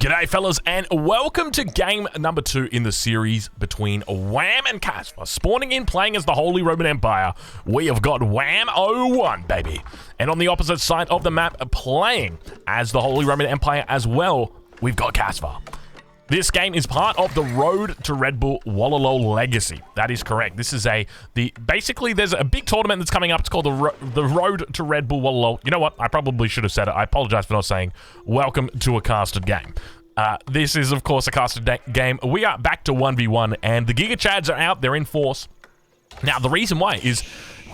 G'day fellas, and welcome to game number 2 in the series between Wham and Casper. Spawning in, playing as the Holy Roman Empire, we have got Wham 01, baby. And on the opposite side of the map, playing as the Holy Roman Empire as well, we've got Casper. This game is part of the Road to Red Bull Wololo Legacy. That is correct. This is basically there's a big tournament that's coming up. It's called the Road to Red Bull Wololo. You know what? I probably should have said it. I apologize for not saying welcome to a casted game. This is, of course, a casted game. We are back to 1v1, and the Giga Chads are out. They're in force. Now, the reason why is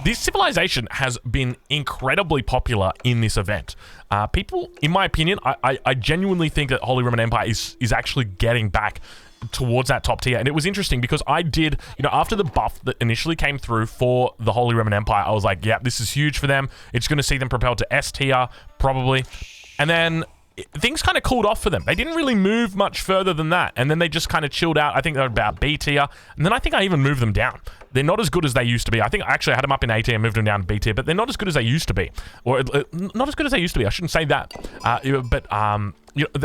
this civilization has been incredibly popular in this event. People, in my opinion, I genuinely think that Holy Roman Empire is actually getting back towards that top tier. And it was interesting because I did, after the buff that initially came through for the Holy Roman Empire, I was like, yeah, this is huge for them. It's going to see them propelled to S tier, probably. And then things kind of cooled off for them. They didn't really move much further than that. And then they just kind of chilled out. I think they're about B tier. And then I think I even moved them down. They're not as good as they used to be. I think actually I had them up in A tier and moved them down to B tier, but they're not as good as they used to be. Or not as good as they used to be. I shouldn't say that.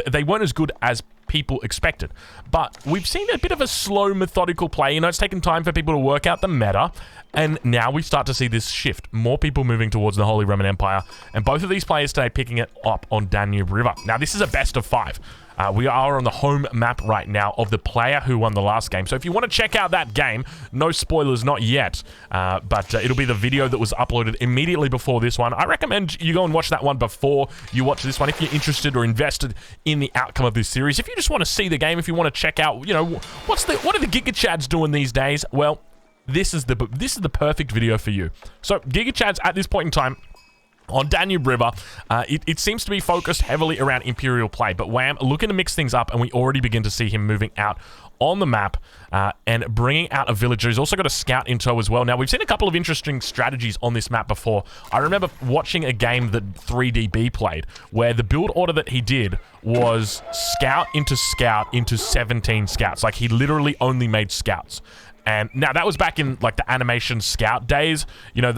They weren't as good as people expected. But we've seen a bit of a slow, methodical play. It's taken time for people to work out the meta. And now we start to see this shift. More people moving towards the Holy Roman Empire. And both of these players today picking it up on Danube River. Now, this is a best of 5. We are on the home map right now of the player who won the last game. So if you want to check out that game, no spoilers, not yet. But it'll be the video that was uploaded immediately before this one. I recommend you go and watch that one before you watch this one if you're interested or invested in the outcome of this series. If you just want to see the game, if you want to check out, what are the Giga Chads doing these days? Well, this is the perfect video for you. So Giga Chads at this point in time on Danube River, it seems to be focused heavily around Imperial play, but Wham looking to mix things up, and we already begin to see him moving out on the map and bringing out a villager. He's also got a scout in tow as well. Now, we've seen a couple of interesting strategies on this map before. I remember watching a game that 3DB played, where the build order that he did was scout into 17 scouts. Like, he literally only made scouts. And now that was back in like the animation scout days,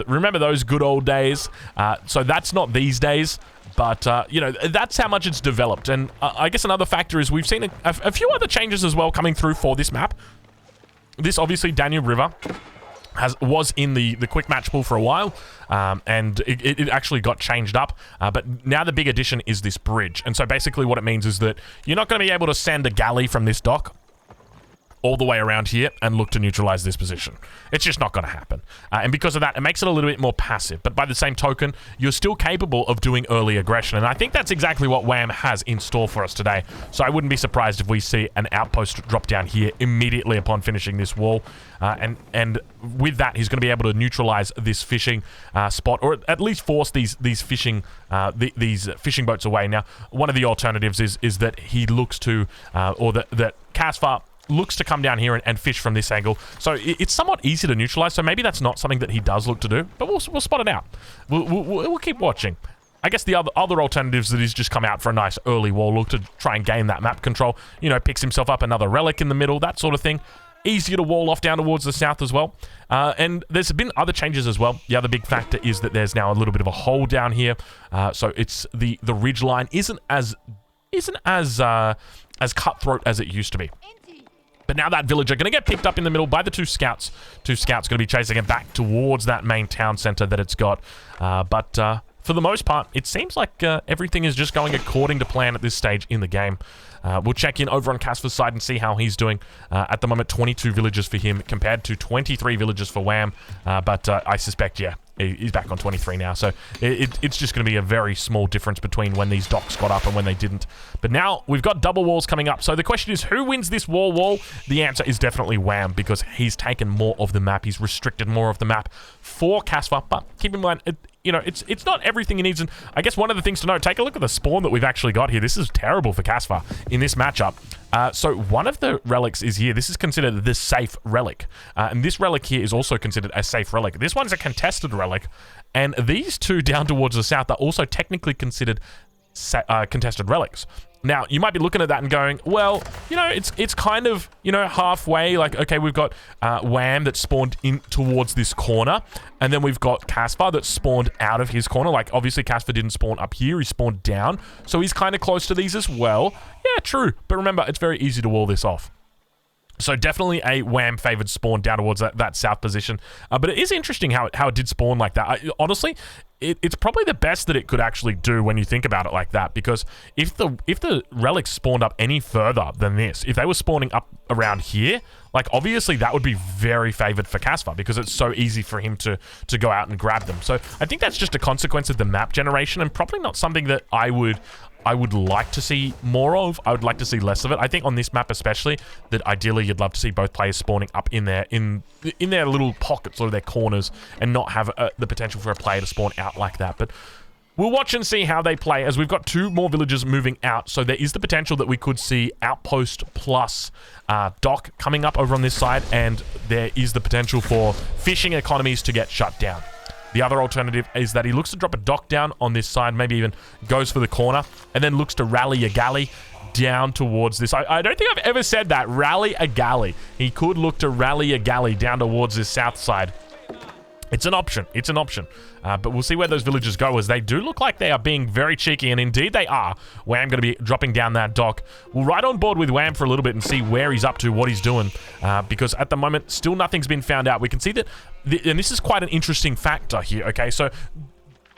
remember those good old days? So that's not these days, but that's how much it's developed. And I guess another factor is we've seen a few other changes as well coming through for this map. This obviously Danube River was in the quick match pool for a while, and it actually got changed up, but now the big addition is this bridge. And so basically what it means is that you're not going to be able to send a galley from this dock all the way around here and look to neutralize this position. It's just not going to happen. And because of that, it makes it a little bit more passive. But by the same token, you're still capable of doing early aggression. And I think that's exactly what Wham has in store for us today. So I wouldn't be surprised if we see an outpost drop down here immediately upon finishing this wall. And with that, he's going to be able to neutralize this fishing spot, or at least force these fishing boats away. Now, one of the alternatives is that he looks to, or that Casper looks to come down here and fish from this angle. So it's somewhat easy to neutralize, so maybe that's not something that he does look to do, but we'll spot it out. We'll keep watching. I guess the other alternatives that he's just come out for a nice early wall, look to try and gain that map control, picks himself up another relic in the middle, that sort of thing. Easier to wall off down towards the south as well. And there's been other changes as well. The other big factor is that there's now a little bit of a hole down here. So it's the ridge line isn't as cutthroat as it used to be. But now that villager going to get picked up in the middle by the two scouts. Two scouts going to be chasing it back towards that main town center that it's got. But for the most part, it seems like everything is just going according to plan at this stage in the game. We'll check in over on Casper's side and see how he's doing. At the moment, 22 villagers for him compared to 23 villagers for Wham. But I suspect, yeah, he's back on 23 now. So it's just going to be a very small difference between when these docks got up and when they didn't. But now we've got double walls coming up. So the question is, who wins this wall? The answer is definitely Wham, because he's taken more of the map. He's restricted more of the map for Casper. But keep in mind, it's not everything he needs. And I guess one of the things to note, take a look at the spawn that we've actually got here. This is terrible for Casper in this matchup. So one of the relics is here. This is considered the safe relic. And this relic here is also considered a safe relic. This one's a contested relic. And these two down towards the south are also technically considered contested relics. Now, you might be looking at that and going, well, you know, it's kind of, you know, halfway. Like, okay, we've got Wham that spawned in towards this corner, and then we've got Casper that spawned out of his corner. Like, obviously, Casper didn't spawn up here. He spawned down, so he's kind of close to these as well. Yeah, true. But remember, it's very easy to wall this off. So definitely a Wham-favored spawn down towards that south position. But it is interesting how it did spawn like that. Honestly, it's probably the best that it could actually do when you think about it like that. Because if the relics spawned up any further than this, if they were spawning up around here, like obviously that would be very favored for Casper because it's so easy for him to go out and grab them. So I think that's just a consequence of the map generation and probably not something that I would like to see more of. I would like to see less of it. I think on this map especially, that ideally you'd love to see both players spawning up in their little pockets or their corners and not have the potential for a player to spawn out like that. But we'll watch and see how they play as we've got 2 more villages moving out. So there is the potential that we could see Outpost plus Dock coming up over on this side, and there is the potential for fishing economies to get shut down. The other alternative is that he looks to drop a dock down on this side, maybe even goes for the corner, and then looks to rally a galley down towards this. I don't think I've ever said that, rally a galley. He could look to rally a galley down towards this south side. It's an option. It's an option. But we'll see where those villagers go, as they do look like they are being very cheeky, and indeed they are. Wham going to be dropping down that dock. We'll ride on board with Wham for a little bit and see where he's up to, what he's doing, because at the moment, still nothing's been found out. We can see that, and this is quite an interesting factor here, okay? So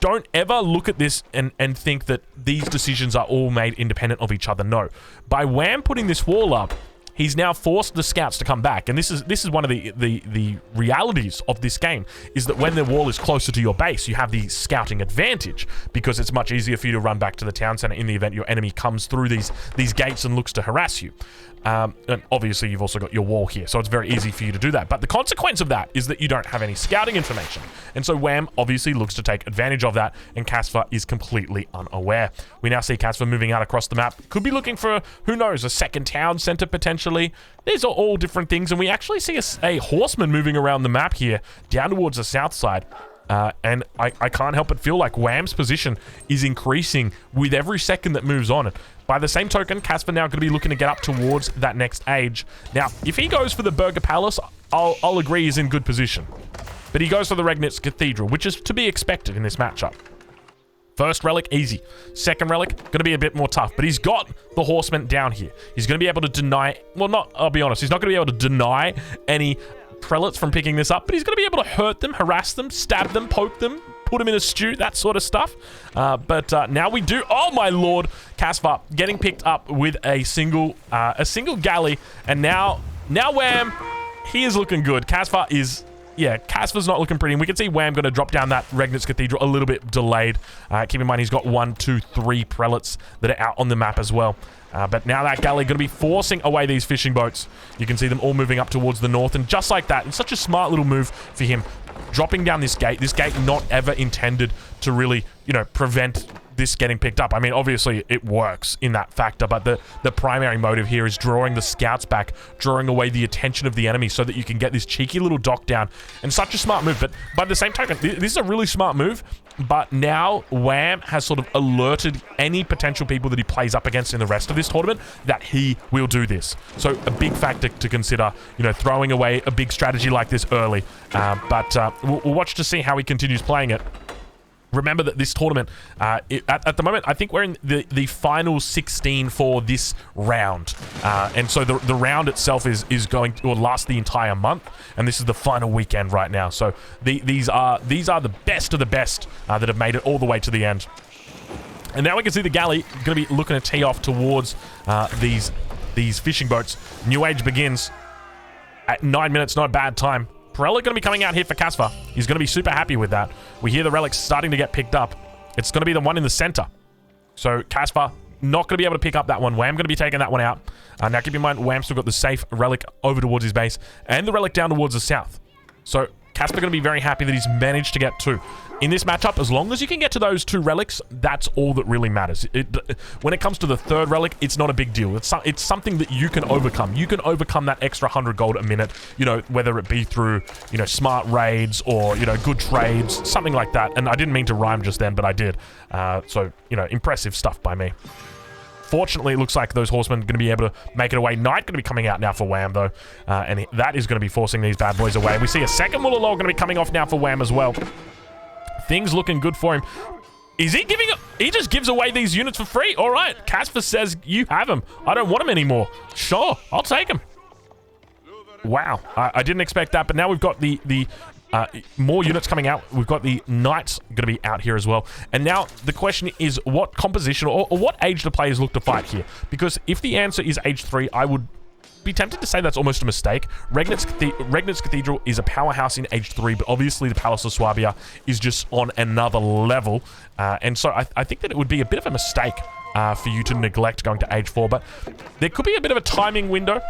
don't ever look at this and think that these decisions are all made independent of each other. No. By Wham putting this wall up, he's now forced the scouts to come back, and this is one of the realities of this game, is that when the wall is closer to your base, you have the scouting advantage, because it's much easier for you to run back to the town center in the event your enemy comes through these gates and looks to harass you. And obviously you've also got your wall here, so it's very easy for you to do that. But the consequence of that is that you don't have any scouting information. And so Wham obviously looks to take advantage of that, and Casper is completely unaware. We now see Casper moving out across the map. Could be looking for, who knows, a second town center potentially. These are all different things, and we actually see a horseman moving around the map here, down towards the south side. And I can't help but feel like Wham's position is increasing with every second that moves on. By the same token, Casper now going to be looking to get up towards that next age. Now, if he goes for the Burger Palace, I'll agree he's in good position. But he goes for the Regnitz Cathedral, which is to be expected in this matchup. First relic, easy. Second relic, going to be a bit more tough. But he's got the horsemen down here. He's going to be able to deny... Well, I'll be honest. He's not going to be able to deny any prelates from picking this up, but he's going to be able to hurt them, harass them, stab them, poke them, put them in a stew, that sort of stuff. But now we do... Oh, my lord! Casper getting picked up with a single galley. And now Wham, he is looking good. Casper is... Yeah, Casper's not looking pretty. And we can see Wham going to drop down that Regnitz Cathedral a little bit delayed. Keep in mind, he's got 1, 2, 3 prelates that are out on the map as well. But now that galley going to be forcing away these fishing boats. You can see them all moving up towards the north. And just like that, it's such a smart little move for him. Dropping down this gate not ever intended to really, you know, prevent this getting picked up. I mean, obviously it works in that factor, but the primary motive here is drawing the scouts back, drawing away the attention of the enemy so that you can get this cheeky little dock down. And such a smart move. But by the same token, this is a really smart move. But now Wham has sort of alerted any potential people that he plays up against in the rest of this tournament that he will do this. So a big factor to consider, you know, throwing away a big strategy like this early. But we'll watch to see how he continues playing it. Remember that this tournament, at the moment, I think we're in the final 16 for this round. And so the round itself is going to last the entire month. And this is the final weekend right now. So these are the best of the best that have made it all the way to the end. And now we can see the galley going to be looking to tee off towards these fishing boats. New Age begins at 9 minutes, not a bad time. Relic going to be coming out here for Casper. He's going to be super happy with that. We hear the relics starting to get picked up. It's going to be the one in the center. So Casper not going to be able to pick up that one. Wham going to be taking that one out. Now keep in mind, Wham still got the safe relic over towards his base and the relic down towards the south. So Casper going to be very happy that he's managed to get 2. In this matchup, as long as you can get to those 2 relics, that's all that really matters. When it comes to the 3rd relic, it's not a big deal. It's something that you can overcome. You can overcome that extra 100 gold a minute, you know, whether it be through, you know, smart raids or, you know, good trades, something like that. And I didn't mean to rhyme just then, but I did. So, you know, impressive stuff by me. Unfortunately, it looks like those horsemen are going to be able to make it away. Knight going to be coming out now for Wham, though. And that is going to be forcing these bad boys away. We see a second Woolalol going to be coming off now for Wham as well. Things looking good for him. Is he giving up? He just gives away these units for free. All right. Casper says, you have him. I don't want him anymore. Sure, I'll take him. Wow. I didn't expect that, but now we've got the more units coming out. We've got the Knights going to be out here as well. And now the question is what composition or what age the players look to fight here? Because if the answer is age 3, I would be tempted to say that's almost a mistake. Regnitz Cathedral is a powerhouse in age 3, but obviously the Palace of Swabia is just on another level. And so I think that it would be a bit of a mistake for you to neglect going to age 4, but there could be a bit of a timing window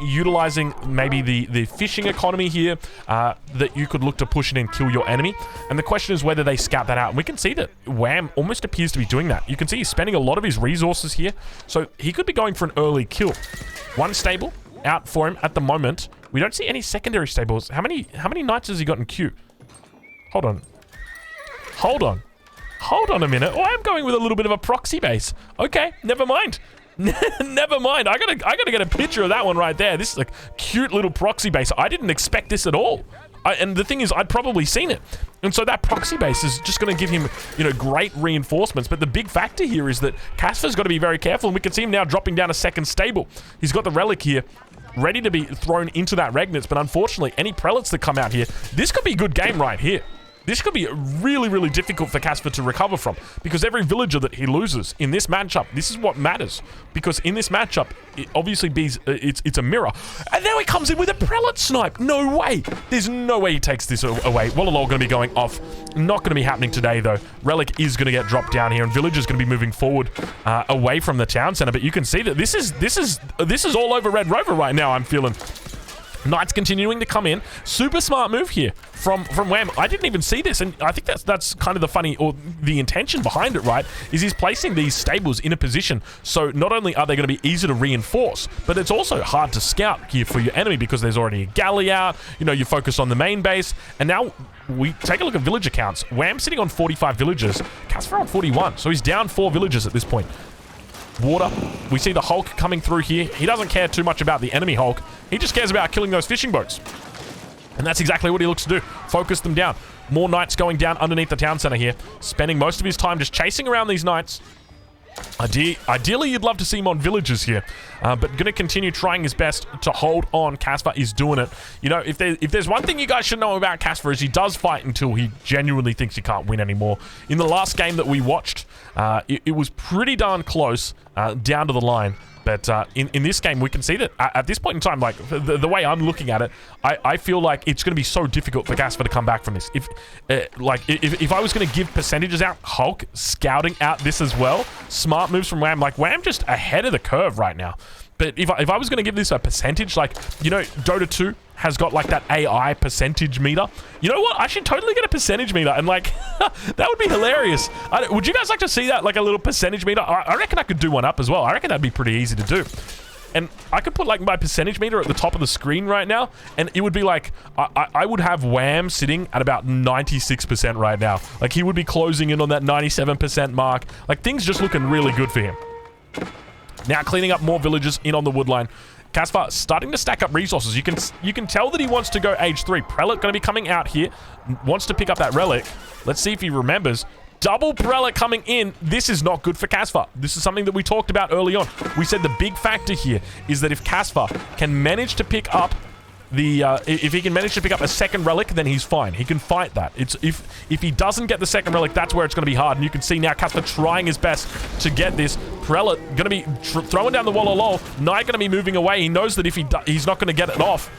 utilizing maybe the fishing economy here that you could look to push in and kill your enemy. And the question is whether they scout that out. And we can see that Wham almost appears to be doing that. You can see he's spending a lot of his resources here, so he could be going for an early kill. One stable out for him at the moment. We don't see any secondary stables. How many knights has he got in queue? Hold on a minute. Oh, I'm going with a little bit of a proxy base. Okay, never mind. Never mind. I gotta get a picture of that one right there. This is a cute little proxy base. I didn't expect this at all. And the thing is, I'd probably seen it. And so that proxy base is just going to give him, great reinforcements. But the big factor here is that Casper's got to be very careful. And we can see him now dropping down a second stable. He's got the relic here, ready to be thrown into that Regnitz. But unfortunately, any prelates that come out here, this could be a good game right here. This could be really, really difficult for Casper to recover from, because every villager that he loses in this matchup, this is what matters. Because in this matchup, it obviously it's a mirror. And now he comes in with a prelate snipe. No way. There's no way he takes this away. Woolalol going to be going off. Not going to be happening today, though. Relic is going to get dropped down here, and Villager's going to be moving forward away from the town center. But you can see that this is all over Red Rover right now, I'm feeling. Knights continuing to come in. Super smart move here from Wham. I didn't even see this, and I think that's kind of the funny, or the intention behind it, right? Is he's placing these stables in a position so not only are they going to be easy to reinforce, but it's also hard to scout here for your enemy because there's already a galley out. You focus on the main base, and now we take a look at villager counts. Wham sitting on 45 villagers. Casper on 41, so he's down 4 villagers at this point. Water. We see the Hulk coming through here. He doesn't care too much about the enemy Hulk. He just cares about killing those fishing boats. And that's exactly what he looks to do. Focus them down. More knights going down underneath the town center here. Spending most of his time just chasing around these knights. Ideally, you'd love to see him on villagers here, but going to continue trying his best to hold on. Casper is doing it. If there's one thing you guys should know about Casper is he does fight until he genuinely thinks he can't win anymore. In the last game that we watched, it was pretty darn close down to the line. But in this game, we can see that at this point in time, like the way I'm looking at it, I feel like it's going to be so difficult for Casper to come back from this. If I was going to give percentages out, Hulk scouting out this as well, smart moves from Wham. Like Wham just ahead of the curve right now. But if I was going to give this a percentage, like, Dota 2 has got like that AI percentage meter. You know what? I should totally get a percentage meter, and like, that would be hilarious. Would you guys like to see that, like a little percentage meter? I reckon I could do one up as well. I reckon that'd be pretty easy to do. And I could put like my percentage meter at the top of the screen right now, and it would be like, I would have Wham sitting at about 96% right now. Like he would be closing in on that 97% mark. Like things just looking really good for him. Now cleaning up more villagers in on the woodline. Casper starting to stack up resources. You can tell that he wants to go age 3. Prelate going to be coming out here. Wants to pick up that relic. Let's see if he remembers. Double prelate coming in. This is not good for Casper. This is something that we talked about early on. We said the big factor here is that if Casper can manage to pick up if he can manage to pick up a second relic, then he's fine. He can fight that. It's if he doesn't get the second relic, that's where it's going to be hard. And you can see now Casper trying his best to get this. Prelate going to be throwing down the Woolalol. Knight going to be moving away. He knows that if he's not going to get it off.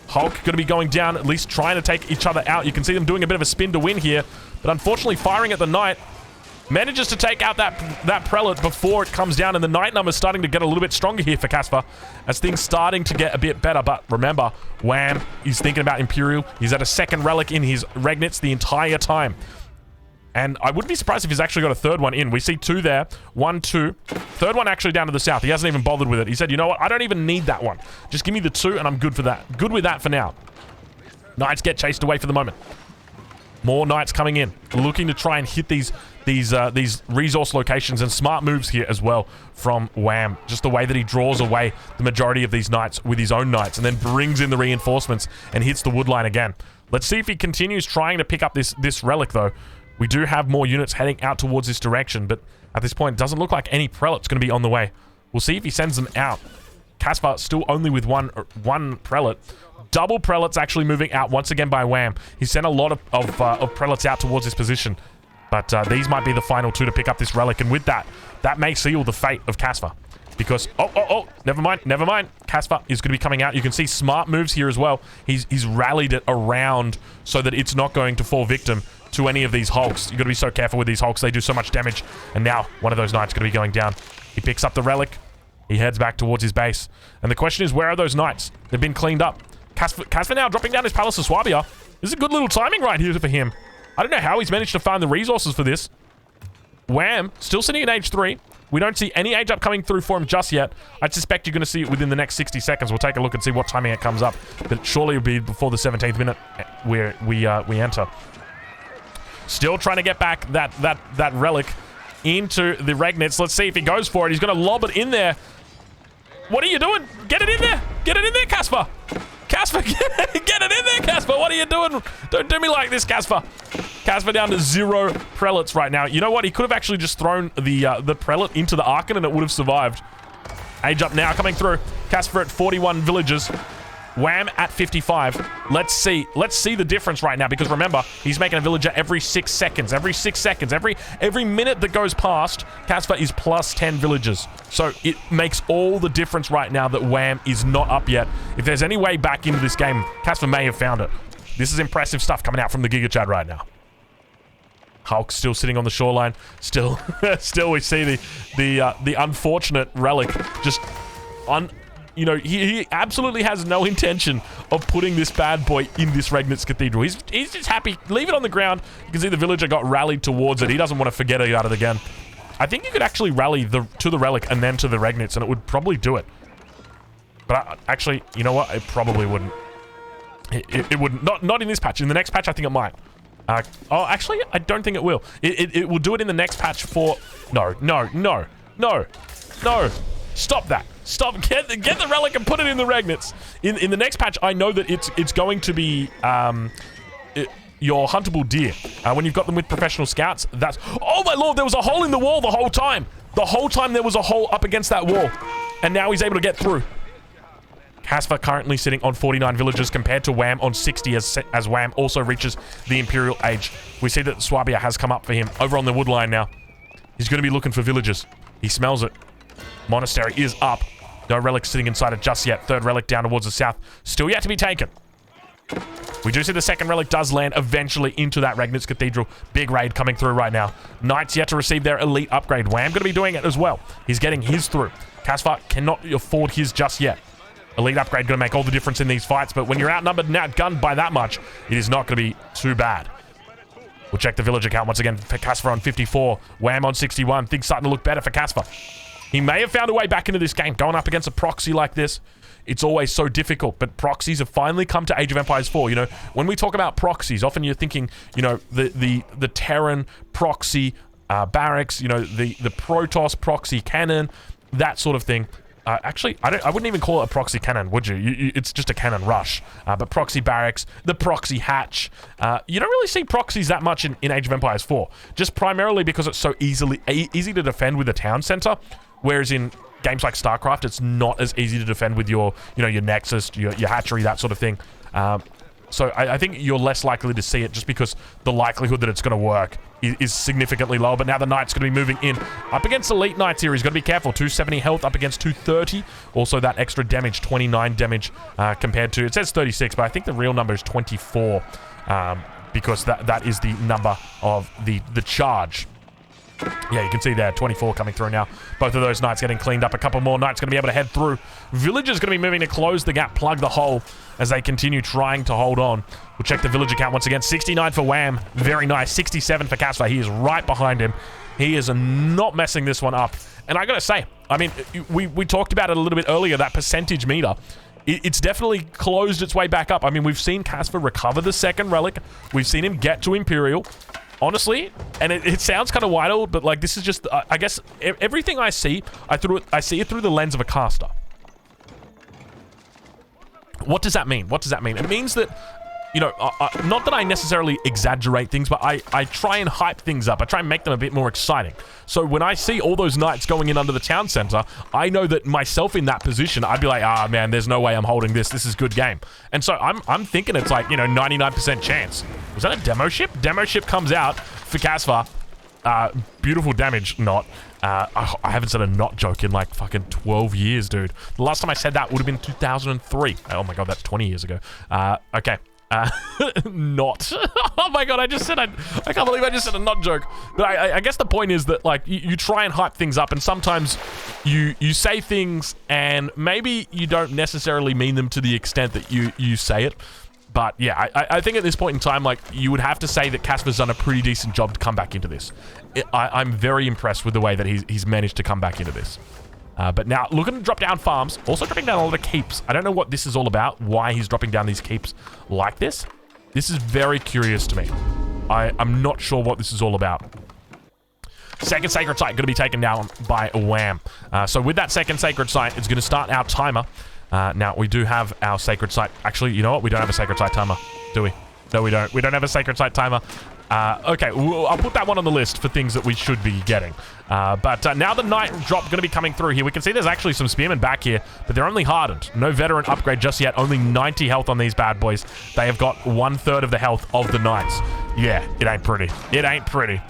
Hulk going to be going down, at least trying to take each other out. You can see them doing a bit of a spin to win here, but unfortunately firing at the Knight. Manages to take out that prelate before it comes down, and the Knight number is starting to get a little bit stronger here for Casper as things starting to get a bit better. But remember, Wham, he's thinking about Imperial. He's at a second relic in his Regnitz the entire time. And I wouldn't be surprised if he's actually got a third one in. We see 2 there. 1, 2. Third one actually down to the south. He hasn't even bothered with it. He said, you know what? I don't even need that one. Just give me the 2 and I'm good for that. Good with that for now. Knights get chased away for the moment. More knights coming in, looking to try and hit these resource locations, and smart moves here as well from Wham. Just the way that he draws away the majority of these knights with his own knights and then brings in the reinforcements and hits the wood line again. Let's see if he continues trying to pick up this relic, though. We do have more units heading out towards this direction, but at this point, it doesn't look like any prelate's going to be on the way. We'll see if he sends them out. Caspar still only with one prelate. Double prelates actually moving out once again by Wham. He sent a lot of prelates out towards this position. But these might be the final two to pick up this relic. And with that, that may seal the fate of Caspar. Because, never mind. Caspar is going to be coming out. You can see smart moves here as well. He's rallied it around so that it's not going to fall victim to any of these hulks. You've got to be so careful with these hulks. They do so much damage. And now one of those knights is going to be going down. He picks up the relic. He heads back towards his base. And the question is, where are those knights? They've been cleaned up. Caspar now dropping down his Palace of Swabia. This is a good little timing right here for him. I don't know how he's managed to find the resources for this. Wham, still sitting at age 3. We don't see any age up coming through for him just yet. I suspect you're going to see it within the next 60 seconds. We'll take a look and see what timing it comes up. But surely it'll be before the 17th minute where we enter. Still trying to get back that relic into the Regnitz. Let's see if he goes for it. He's going to lob it in there. What are you doing? Get it in there. Get it in there, Caspar. Caspar, get it in there, Caspar. What are you doing? Don't do me like this, Caspar. Caspar down to 0 prelates right now. You know what? He could have actually just thrown the prelate into the Archon and it would have survived. Age up now coming through. Caspar at 41 villagers. Wham at 55. Let's see the difference right now, because remember, he's making a villager every 6 seconds. Every 6 seconds. Every minute that goes past, Caspar is plus 10 villagers. So it makes all the difference right now that Wham is not up yet. If there's any way back into this game, Caspar may have found it. This is impressive stuff coming out from the Giga Chad right now. Hulk still sitting on the shoreline. Still we see the unfortunate relic just you know, he absolutely has no intention of putting this bad boy in this Regnitz Cathedral. He's just happy. Leave it on the ground. You can see the villager got rallied towards it. He doesn't want to forget about it again. I think you could actually rally to the relic and then to the Regnitz, and it would probably do it. But actually, you know what? It probably wouldn't. It wouldn't. Not in this patch. In the next patch, I think it might. Actually, I don't think it will. It will do it in the next patch for... No. Stop that. Stop. Get the relic and put it in the Regnitz. In the next patch, I know that it's going to be your huntable deer. When you've got them with professional scouts, that's... Oh my lord, there was a hole in the wall the whole time. The whole time there was a hole up against that wall. And now he's able to get through. Caspar currently sitting on 49 villagers compared to Wham on 60 as Wham also reaches the Imperial age. We see that Swabia has come up for him over on the wood line now. He's going to be looking for villagers. He smells it. Monastery is up. No relic sitting inside it just yet. Third relic down towards the south. Still yet to be taken. We do see the second relic does land eventually into that Regnitz Cathedral. Big raid coming through right now. Knights yet to receive their elite upgrade. Wham going to be doing it as well. He's getting his through. Caspar cannot afford his just yet. Elite upgrade going to make all the difference in these fights, but when you're outnumbered and outgunned by that much, it is not going to be too bad. We'll check the villager count once again for Caspar on 54. Wham on 61. Things starting to look better for Caspar. He may have found a way back into this game. Going up against a proxy like this, it's always so difficult, but proxies have finally come to Age of Empires 4. You know, when we talk about proxies, often you're thinking, you know, the Terran proxy barracks, you know, the Protoss proxy cannon, that sort of thing. Actually, I wouldn't even call it a proxy cannon, would you? It's just a cannon rush. But proxy barracks, the proxy hatch. You don't really see proxies that much in Age of Empires 4. Just primarily because it's so easy to defend with a town center. Whereas in games like StarCraft, it's not as easy to defend with your, you know, your Nexus, your hatchery, that sort of thing. So I think you're less likely to see it just because the likelihood that it's going to work is significantly lower. But now the Knight's going to be moving in. Up against Elite Knights here, he's got to be careful. 270 health up against 230. Also that extra damage, 29 damage compared to... It says 36, but I think the real number is 24 because that is the number of the charge. Yeah, you can see there, 24 coming through now. Both of those Knights getting cleaned up. A couple more Knights going to be able to head through. Villagers going to be moving to close the gap, plug the hole as they continue trying to hold on. We'll check the villager count once again. 69 for Wham. Very nice. 67 for Caspar. He is right behind him. He is not messing this one up. And I got to say, I mean, we talked about it a little bit earlier, that percentage meter. it's definitely closed its way back up. I mean, we've seen Casper recover the second relic. We've seen him get to Imperial. Honestly, and it sounds kind of wild, but like this is just, I guess, everything I see, I see it through the lens of a caster. What does that mean? What does that mean? It means that, you know, not that I necessarily exaggerate things, but I try and hype things up. I try and make them a bit more exciting. So when I see all those knights going in under the town center, I know that myself in that position, I'd be like, ah, man, there's no way I'm holding this. This is good game. And so I'm thinking it's like, you know, 99% chance. Was that a demo ship? Demo ship comes out for Casper. Beautiful damage, not. I haven't said a not joke in like fucking 12 years, dude. The last time I said that would have been 2003. Oh my god, that's 20 years ago. Okay. Not. Oh my god, I can't believe I just said a not joke. But I guess the point is that, like, you try and hype things up, and sometimes you say things and maybe you don't necessarily mean them to the extent that you say it. But yeah, I think at this point in time, like, you would have to say that Casper's done a pretty decent job to come back into this. I'm very impressed with the way that he's managed to come back into this. But now, looking to drop down farms, also dropping down a lot of keeps. I don't know what this is all about, why he's dropping down these keeps like this. This is very curious to me. I'm not sure what this is all about. Second Sacred Site going to be taken down by Wham. So with that second Sacred Site, it's going to start our timer. Now, we do have our Sacred Site. Actually, you know what? We don't have a Sacred Site timer, do we? No, we don't. We don't have a Sacred Site timer. Okay, I'll put that one on the list for things that we should be getting. But now the Knight drop going to be coming through here. We can see there's actually some Spearmen back here, but they're only hardened. No Veteran upgrade just yet. Only 90 health on these bad boys. They have got 1/3 of the health of the Knights. Yeah, it ain't pretty. It ain't pretty.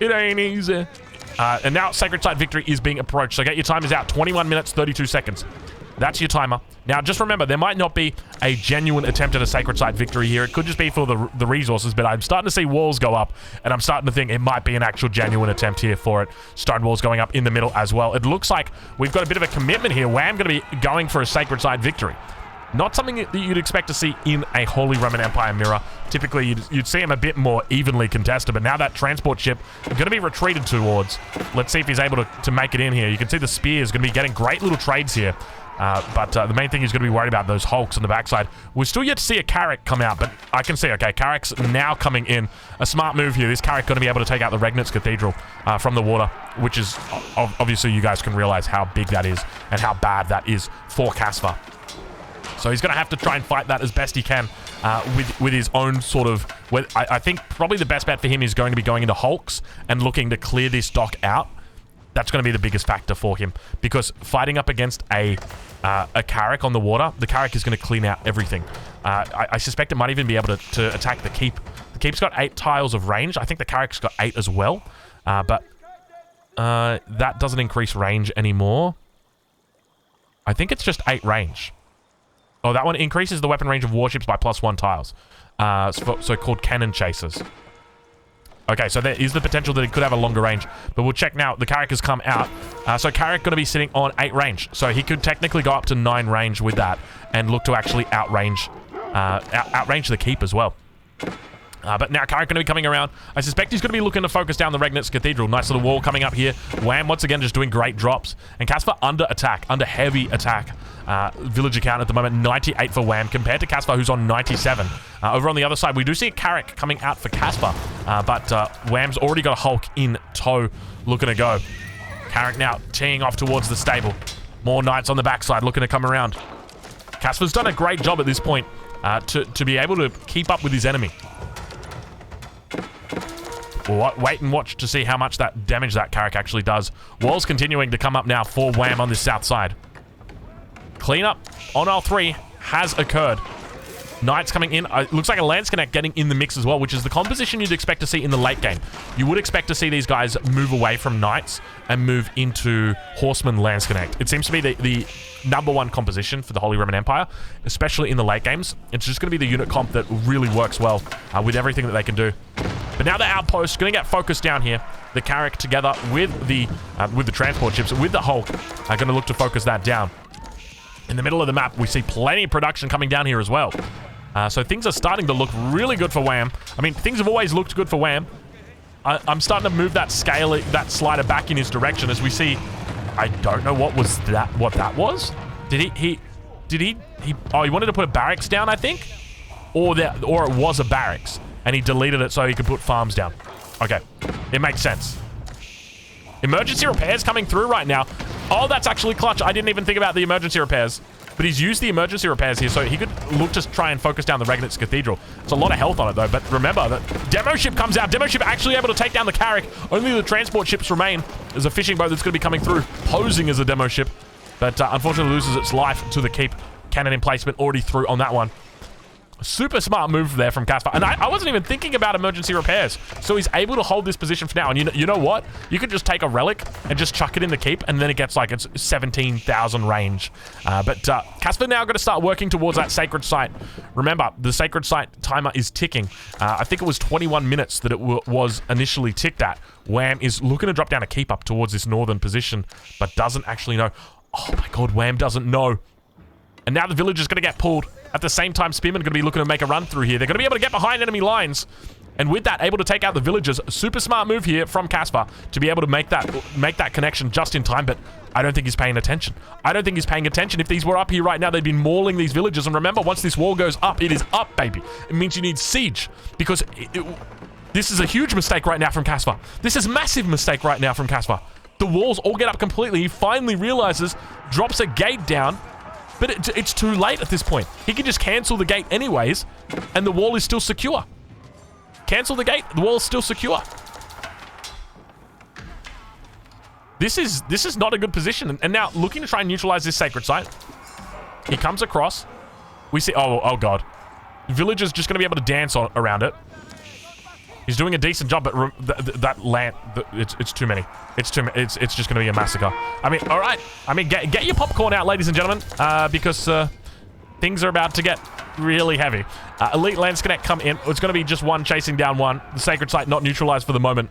It ain't easy. And now Sacred Site victory is being approached. So get your timers out. 21 minutes, 32 seconds. That's your timer. Now, just remember, there might not be a genuine attempt at a Sacred Site victory here. It could just be for the resources, but I'm starting to see walls go up, and I'm starting to think it might be an actual genuine attempt here for it. Stone walls going up in the middle as well. It looks like we've got a bit of a commitment here. Wham going to be going for a Sacred Site victory. Not something that you'd expect to see in a Holy Roman Empire mirror. Typically, you'd see him a bit more evenly contested, but now that transport ship is going to be retreated towards. Let's see if he's able to make it in here. You can see the spear is going to be getting great little trades here. But the main thing he's going to be worried about, those hulks on the backside. We're still yet to see a Carrack come out, but I can see, okay, Carrack's now coming in. A smart move here. This Carrack going to be able to take out the Regnitz Cathedral from the water, which is, obviously you guys can realize how big that is and how bad that is for Casper. So he's going to have to try and fight that as best he can with his own sort of... I think probably the best bet for him is going to be going into hulks and looking to clear this dock out. That's going to be the biggest factor for him, because fighting up against a Carrack on the water, the Carrack is going to clean out everything. I suspect it might even be able to attack the keep. The keep's got 8 tiles of range. I think the Carrack's got 8 as well, but that doesn't increase range anymore. I think it's just 8 range. Oh, that one increases the weapon range of warships by +1 tiles. So called cannon chasers. Okay, so there is the potential that it could have a longer range, but we'll check now. The Carrack has come out. So Carrack going to be sitting on 8 range. So he could technically go up to 9 range with that and look to actually outrange the keep as well. But now Carrack going to be coming around. I suspect he's going to be looking to focus down the Regnitz Cathedral. Nice little wall coming up here. Wham, once again, just doing great drops. And Casper under attack, under heavy attack. Villager count at the moment, 98 for Wham, compared to Casper, who's on 97. Over on the other side, we do see a Carrack coming out for Casper. But Wham's already got a Hulk in tow, looking to go. Carrack now teeing off towards the stable. More Knights on the backside, looking to come around. Casper's done a great job at this point to be able to keep up with his enemy. We'll wait and watch to see how much that damage that Carrack actually does. Walls continuing to come up now for Wham on this south side. Cleanup on L3 has occurred. Knights coming in. It looks like a Lance Connect getting in the mix as well, which is the composition you'd expect to see in the late game. You would expect to see these guys move away from Knights and move into Horseman Lance Connect. It seems to be the #1 composition for the Holy Roman Empire, especially in the late games. It's just going to be the unit comp that really works well with everything that they can do. But now the outpost going to get focused down here. The Carrack together with the transport ships, with the Hulk, are going to look to focus that down. In the middle of the map, we see plenty of production coming down here as well. So things are starting to look really good for Wham. I mean, things have always looked good for Wham. I'm starting to move that slider back in his direction as we see. I don't know what that was. Did Did he oh, he wanted to put a barracks down, I think? Or it was a barracks. And he deleted it so he could put farms down. Okay. It makes sense. Emergency repairs coming through right now. Oh, that's actually clutch. I didn't even think about the emergency repairs. But he's used the emergency repairs here, so he could look to try and focus down the Regnitz Cathedral. It's a lot of health on it, though. But remember, the demo ship comes out. Demo ship actually able to take down the Carrack. Only the transport ships remain. There's a fishing boat that's going to be coming through, posing as a demo ship. But unfortunately loses its life to the keep. Cannon emplacement already through on that one. Super smart move there from Casper. And I wasn't even thinking about emergency repairs. So he's able to hold this position for now. And you know what? You could just take a relic and just chuck it in the keep, and then it gets like it's 17,000 range. But Casper now got to start working towards that sacred site. Remember, the sacred site timer is ticking. I think it was 21 minutes that it was initially ticked at. Wham is looking to drop down a keep up towards this northern position, but doesn't actually know. Oh my god, Wham doesn't know. And now the village is going to get pulled. At the same time, Spearmen are going to be looking to make a run through here. They're going to be able to get behind enemy lines. And with that, able to take out the villagers. Super smart move here from Casper to be able to make that connection just in time. But I don't think he's paying attention. I don't think he's paying attention. If these were up here right now, they'd be mauling these villagers. And remember, once this wall goes up, it is up, baby. It means you need siege. Because this is a huge mistake right now from Casper. This is a massive mistake right now from Casper. The walls all get up completely. He finally realizes, drops a gate down. But it's too late at this point. He can just cancel the gate anyways, and the wall is still secure. Cancel the gate, the wall is still secure. This is not a good position. And now looking to try and neutralize this sacred site. He comes across. We see, oh god. Villager's just going to be able to dance around it. He's doing a decent job, but that land, it's too many. It's just going to be a massacre. I mean, all right. I mean, get your popcorn out, ladies and gentlemen, because things are about to get really heavy. Elite Landsconnect come in. It's going to be just one chasing down one. The sacred site not neutralized for the moment.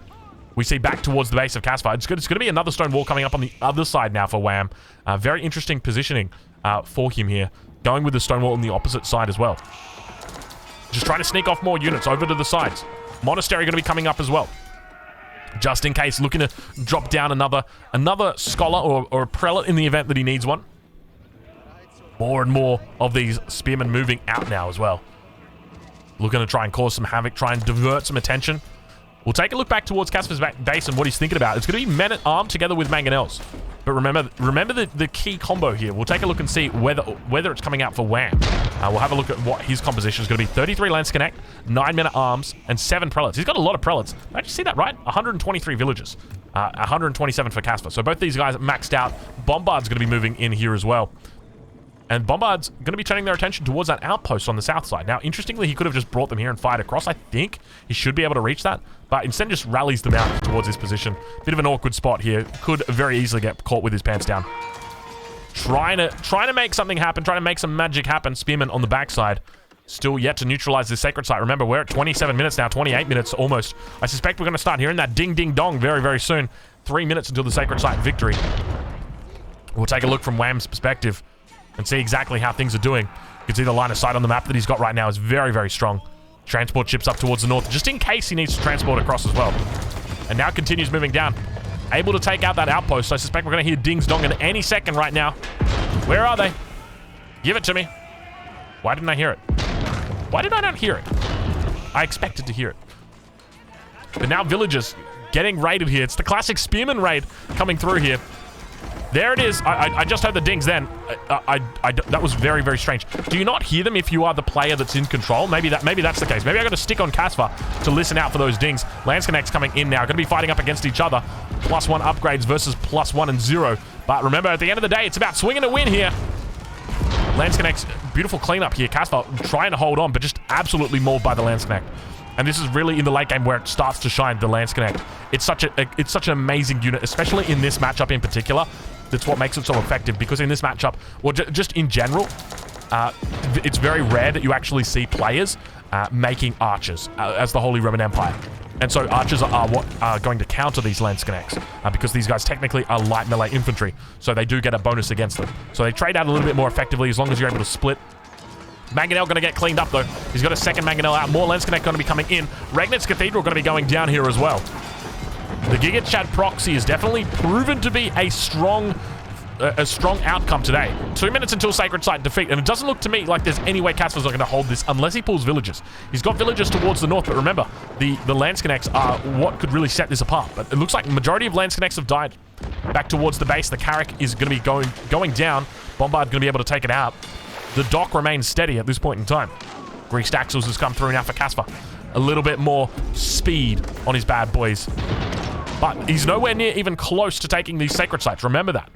We see back towards the base of Casper. It's going to be another stone wall coming up on the other side now for Wham. Very interesting positioning for him here. Going with the stone wall on the opposite side as well. Just trying to sneak off more units over to the sides. Monastery going to be coming up as well. Just in case, looking to drop down another scholar or a prelate in the event that he needs one. More and more of these spearmen moving out now as well. Looking to try and cause some havoc, try and divert some attention. We'll take a look back towards Casper's base and what he's thinking about. It's going to be men-at-arms together with mangonels. But remember the key combo here. We'll take a look and see whether it's coming out for Wham. We'll have a look at what his composition is going to be. 33 Lance Connect, 9 men-at-arms, and 7 prelates. He's got a lot of prelates. Did I just see that right? 123 villagers. 127 for Casper. So both these guys maxed out. Bombard's going to be moving in here as well. And Bombard's going to be turning their attention towards that outpost on the south side. Now, interestingly, he could have just brought them here and fired across. I think he should be able to reach that. But instead just rallies them out towards this position. Bit of an awkward spot here. Could very easily get caught with his pants down. Trying to make something happen. Trying to make some magic happen. Spearman on the backside. Still yet to neutralize this sacred site. Remember, we're at 27 minutes now. 28 minutes almost. I suspect we're going to start hearing that ding, ding, dong very, very soon. 3 minutes until the sacred site victory. We'll take a look from Wham's perspective and see exactly how things are doing. You can see the line of sight on the map that he's got right now is very, very strong. Transport ships up towards the north, just in case he needs to transport across as well. And now continues moving down. Able to take out that outpost. I suspect we're going to hear dings dong in any second right now. Where are they? Give it to me. Why didn't I hear it? Why did I not hear it? I expected to hear it. But now villagers getting raided here. It's the classic spearman raid coming through here. There it is. I just heard the dings then. That was very, very strange. Do you not hear them if you are the player that's in control? Maybe that's the case. Maybe I got to stick on Casper to listen out for those dings. Lance Connect's coming in now. Going to be fighting up against each other. +1 upgrades versus +1 and 0. But remember, at the end of the day, it's about swinging a win here. Lance Connect's beautiful cleanup here. Casper trying to hold on, but just absolutely mauled by the Lance Connect. And this is really in the late game where it starts to shine, the Lance Connect. It's such an amazing unit, especially in this matchup in particular. That's what makes it so effective, because in this matchup, well, just in general, it's very rare that you actually see players making archers as the Holy Roman Empire. And so archers are what are going to counter these Lance Connects, because these guys technically are light melee infantry, so they do get a bonus against them. So they trade out a little bit more effectively as long as you're able to split. Mangonel going to get cleaned up, though. He's got a second Mangonel out. More Lance Connect going to be coming in. Regnitz Cathedral going to be going down here as well. The Giga Chat Proxy is definitely proven to be a strong a strong outcome today. 2 minutes until Sacred Site defeat, and it doesn't look to me like there's any way Casper's not going to hold this unless he pulls villagers. He's got villagers towards the north, but remember, the Lance Connects are what could really set this apart. But it looks like the majority of Lance Connects have died. Back towards the base, the Carrack is going to be going down. Bombard going to be able to take it out. The dock remains steady at this point in time. Greased Axles has come through now for Casper. A little bit more speed on his bad boys. But he's nowhere near even close to taking these Sacred Sites. Remember that.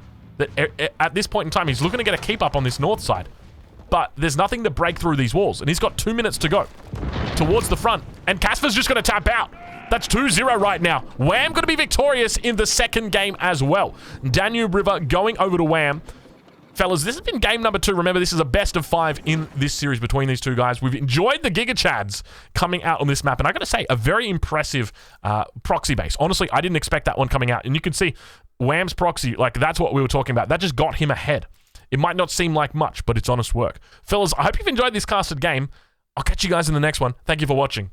At this point in time, he's looking to get a keep up on this north side. But there's nothing to break through these walls. And he's got 2 minutes to go towards the front. And Casper's just going to tap out. That's 2-0 right now. Wham going to be victorious in the second game as well. Danube River going over to Wham. Fellas, this has been game number 2. Remember, this is a best of 5 in this series between these two guys. We've enjoyed the Giga Chads coming out on this map. And I got to say, a very impressive proxy base. Honestly, I didn't expect that one coming out. And you can see Wham's proxy, like that's what we were talking about. That just got him ahead. It might not seem like much, but it's honest work. Fellas, I hope you've enjoyed this casted game. I'll catch you guys in the next one. Thank you for watching.